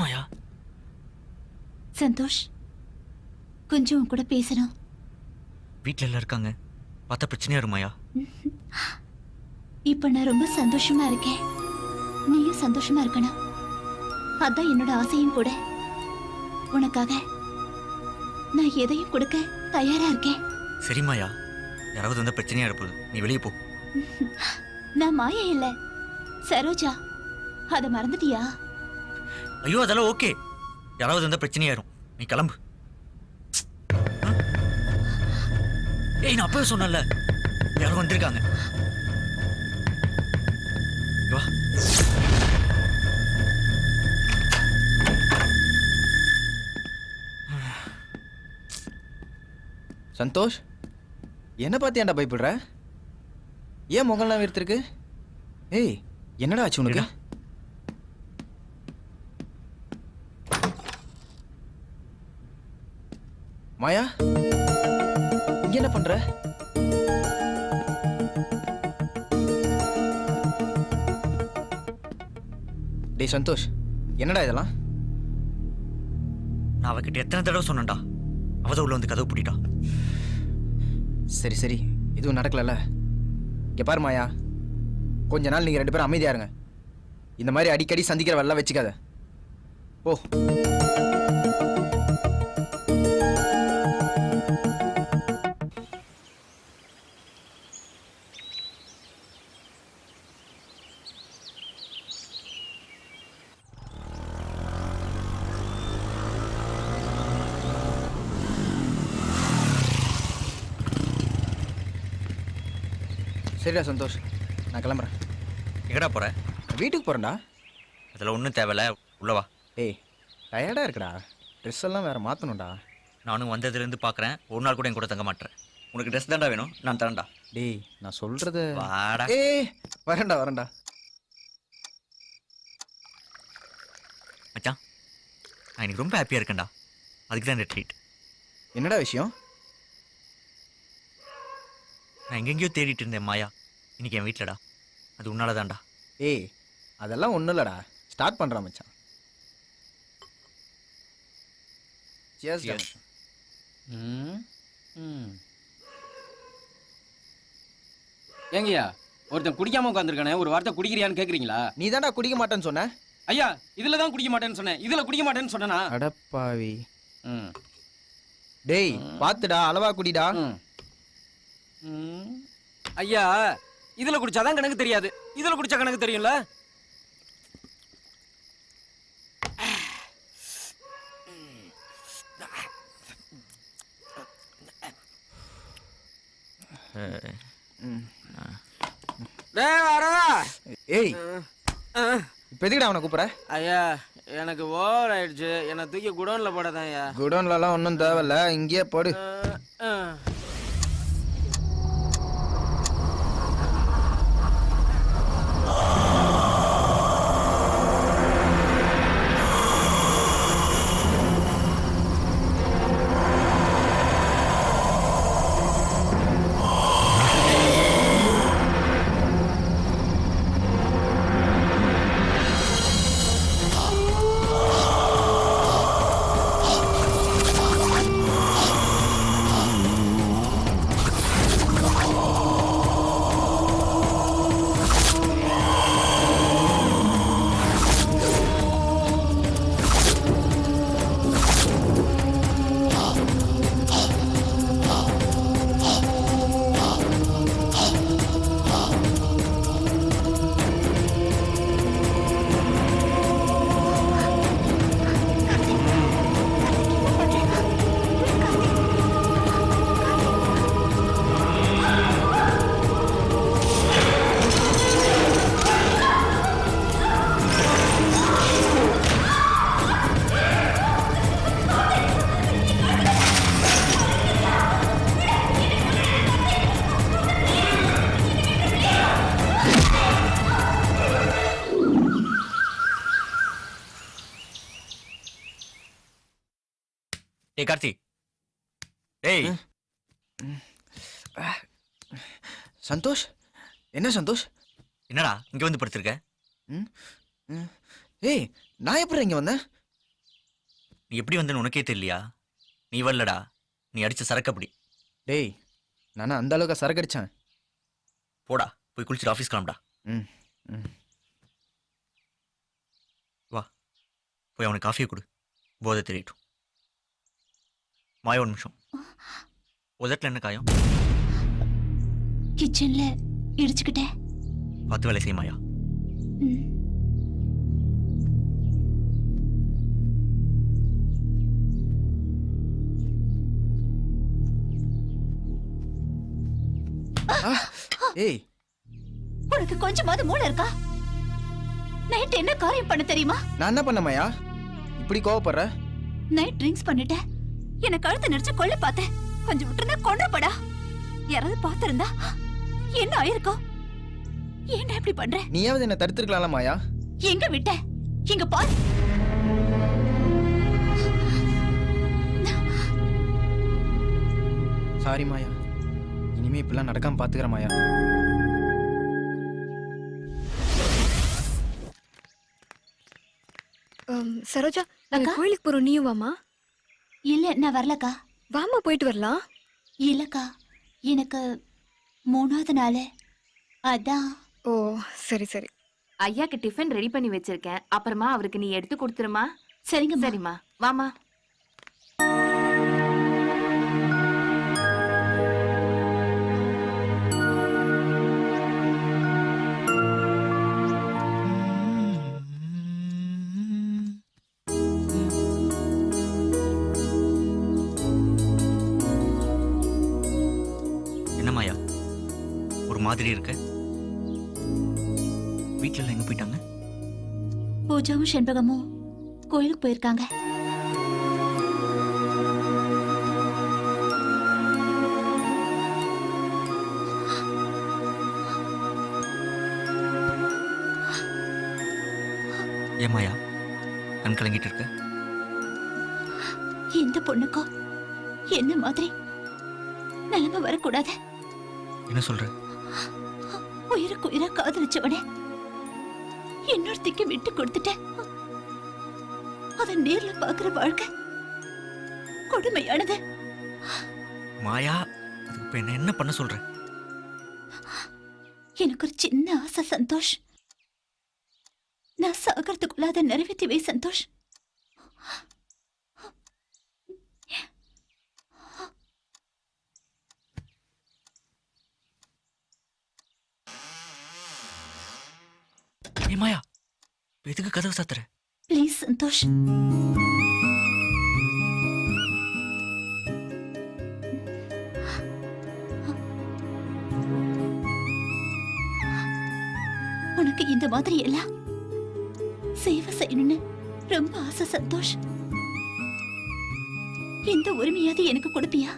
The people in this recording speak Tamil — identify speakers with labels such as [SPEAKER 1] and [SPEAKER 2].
[SPEAKER 1] மாயா?
[SPEAKER 2] சந்தோஷ், கொஞ்சம் உன் கூட பேசணும்.
[SPEAKER 1] வீட்டில் எல்லாம் இருக்காங்க, பார்த்தா பிரச்சனையா இருமாயா?
[SPEAKER 2] இப்ப நான் ரொம்ப சந்தோஷமா இருக்கேன். நீயும் சந்தோஷமா இருக்கணும். அதான் என்னோட ஆசையும் கூட. உனக்காக நான் எதையும் கொடுக்க தயாரா இருக்கேன்.
[SPEAKER 1] சரி மாயா, யாராவது வந்தா பிரச்சனையா இருப்பது, நீ வெளியே போ.
[SPEAKER 2] நான் மாயா இல்ல, சரோஜா. அத மறந்துட்டியா?
[SPEAKER 1] ஐயோ அதெல்லாம் ஓகே. யாராவது வந்தா பிரச்சனையாயிரும், நீ கிளம்பு. ஏய், நான் அப்பவே சொன்னல, யாரும் வந்திருக்காங்க. வா.
[SPEAKER 3] சந்தோஷ், என்ன பார்த்து ஏன்டா பயப்படுற? ஏன் முகம்லாம் வீர்த்திருக்கு? ஏய், என்னடா ஆச்சு உனக்கு? மாயா, இங்க என்ன பண்ற? டேய் சந்தோஷ், என்னடா இதெல்லாம்?
[SPEAKER 1] நான் அவகிட்ட எத்தனை தடவை சொன்னேன்டா, அவதான் உள்ள வந்து கதவு பூட்டிட்டா.
[SPEAKER 3] சரி சரி, இதுவும் நடக்கலல்ல. இங்க பாரு மாயா, கொஞ்ச நாள் நீங்க 2 பேரும் அமைதியா இருங்க. இந்த மாதிரி அடிக்கடி சந்திக்கிற வரலாம் வச்சுக்காத. ஓ. சரிடா சந்தோஷ், நான் கிளம்புறேன்.
[SPEAKER 1] எங்கடா போற?
[SPEAKER 3] வீட்டுக்கு போறேன்டா.
[SPEAKER 1] அதெல்லாம் ஒன்றும் தேவையில்ல, உள்ளவா.
[SPEAKER 3] ஏய், டயர்டா இருக்குடா. ட்ரெஸ் எல்லாம் வேற மாத்தணும்டா.
[SPEAKER 1] நானும் வந்ததுலேருந்து பார்க்குறேன், ஒரு நாள் கூட என் கூட தங்க மாட்டேன். உனக்கு ட்ரெஸ் தான்டா வேணும், நான் தரேன்டா.
[SPEAKER 3] டேய், நான் சொல்றது.
[SPEAKER 1] வாடா.
[SPEAKER 3] ஏய், வரேன்டா வரேன்டா.
[SPEAKER 1] மச்சான், நான் இன்னைக்கு ரொம்ப ஹாப்பியாக இருக்கேன்டா. அதுக்கு தான் இந்த ட்ரீட்.
[SPEAKER 3] என்னடா விஷயம்?
[SPEAKER 1] நான் எங்கெங்கேயோ தேடிட்டு இருந்தேன் மாயா, இன்னைக்கு என் வீட்டிலடா. அது உன்னால தான்டா.
[SPEAKER 3] ஏய், அதெல்லாம் ஒன்றும் இல்லடா. ஸ்டார்ட் பண்ணுறான் மச்சான். Cheers டா
[SPEAKER 1] Cheers.
[SPEAKER 3] மச்சான்.
[SPEAKER 4] ஏங்கய்யா, ஒருத்தன் குடிக்காம உட்காந்துருக்கானே, ஒரு வார்த்தை குடிக்கிறியான்னு கேக்குறீங்களா?
[SPEAKER 3] நீ தான்டா குடிக்க மாட்டேன்னு சொன்ன.
[SPEAKER 4] ஐயா, இதுல தான் குடிக்க மாட்டேன்னு சொன்னேன், இதுல குடிக்க மாட்டேன்னு சொன்னனா?
[SPEAKER 3] அடப்பாவி.
[SPEAKER 4] ம்.
[SPEAKER 3] டேய், பாத்துடா, அளவா குடிடா.
[SPEAKER 4] ம். ம். ஐயா, இதுல குடிச்சாதான் கணக்கு தெரியாது, இதுல குடிச்சா கணக்கு தெரியும்ல? டேய் வரடா.
[SPEAKER 3] ஏய், இப்ப எதுக்குடா அவனை கூப்பிடுற?
[SPEAKER 4] ஐயா, எனக்கு ஓவர் ஆயிடுச்சு, என்ன தூக்கி குடோன்ல போடாதான் ஐயா.
[SPEAKER 3] குடோன்லலாம் ஒன்றும் தேவையில்ல, இங்கேயே போடு.
[SPEAKER 1] ஏய் கார்த்தி, ஏய்.
[SPEAKER 3] சந்தோஷ், என்ன சந்தோஷ்?
[SPEAKER 1] என்னடா இங்க வந்து படுத்திருக்க?
[SPEAKER 3] ஏய், நான் எப்படி இங்க வந்தேன்?
[SPEAKER 1] நீ எப்படி வந்தேன்னு உனக்கே தெரியலையா? நீ வரலடா, நீ அடிச்ச சரக்கு அப்படி.
[SPEAKER 3] டேய் நானா அந்த அளவுக்கு சரக்கு அடிச்சேன்?
[SPEAKER 1] போடா, போய் குளிச்சுட்டு ஆஃபீஸ் கிளம்புடா.
[SPEAKER 3] ம் ம்
[SPEAKER 1] வா, போய் அவனுக்கு காஃபியை கொடு, போதை தெரியட்டும். மாயா, ஒரு நிமிஷம். உதட்டில் என்ன காயம்?
[SPEAKER 2] கிச்சன்ல இடிச்சுக்கிட்டேன்.
[SPEAKER 1] பார்த்து வேலை செய்ய மாயா.
[SPEAKER 2] ம்.
[SPEAKER 3] ஏய்
[SPEAKER 2] உனக்கு கொஞ்சமாவது மூளை இருக்கா? நைட் என்ன காரியம் பண்ண தெரியுமா?
[SPEAKER 3] நான் என்ன பண்ண மாயா இப்படி கோவப்படுற?
[SPEAKER 2] நைட் ட்ரிங்க்ஸ் பண்ணிட்டேன். என்ன கழுத்தை நெரிச்சு கொல்ல பார்த்தேன். கொஞ்சம் விட்டுருந்தா கொன்றுப்படா. யாராவது பார்த்திருந்தா என்ன ஆயிருக்கும்? ஏன்டா இப்படி பண்ற?
[SPEAKER 3] நீயாவது என்ன தடுத்திருக்கலாம்ல மாயா?
[SPEAKER 2] எங்க விட்ட? இங்க பாரு.
[SPEAKER 3] சாரி மாயா, இனிமே இப்படிலாம் நடக்காம பாத்துக்கிற மாயா.
[SPEAKER 5] சரோஜா, நாங்க
[SPEAKER 2] அக்கா?
[SPEAKER 5] கோயிலுக்கு போறோம், நீயும் வாமா.
[SPEAKER 2] இல்ல நான் வரலக்கா.
[SPEAKER 5] வாமா போயிட்டு வரலாம்.
[SPEAKER 2] இல்லக்கா, எனக்கு 3வது நாள். அதான்.
[SPEAKER 5] ஓ சரி சரி.
[SPEAKER 6] ஐயாக்கு டிஃபன் ரெடி பண்ணி வச்சிருக்கேன். அப்புறமா அவருக்கு நீ எடுத்து கொடுத்துருமா?
[SPEAKER 2] சரிங்க.
[SPEAKER 6] சரிம்மா, வாமா.
[SPEAKER 1] என்ன மாயா, ஒரு மாதிரி இருக்க? வீட்டுல எல்லாம் எங்க போயிட்டாங்க?
[SPEAKER 2] பூஜாவும் செண்பகமும் கோயிலுக்கு போயிருக்காங்க.
[SPEAKER 1] ஏன் மாயா கண் கலங்கிட்டு இருக்க?
[SPEAKER 2] இந்த பொண்ணுக்கும் என்ன மாதிரி நிலைமை வரக்கூடாது.
[SPEAKER 1] என்ன சொல்ற?
[SPEAKER 2] உயிருக்கு உயிரா காதலிச்சவனே இன்னொருத்திக்கு விட்டு கொடுத்துட்டேன். அத நேர்ல பாக்குற வாழ்க்கை கொடுமையானது.
[SPEAKER 1] மாயா, அதுக்கு இப்ப என்ன பண்ண சொல்ற?
[SPEAKER 2] எனக்கு ஒரு சின்ன ஆசை சந்தோஷ். நான் சாகிறதுக்குள்ள அதை நிறைவேற்றி வை சந்தோஷ்.
[SPEAKER 1] ஏ மாயா, இப்ப எதுக்கு கதவு சாத்துற?
[SPEAKER 2] ப்ளீஸ் சந்தோஷ். உனக்கு இந்த மாதிரி எல்லாம் சேவை செய்யணும்னு ரொம்ப ஆசை சந்தோஷ். இந்த உரிமையாவது எனக்கு கொடுப்பியா?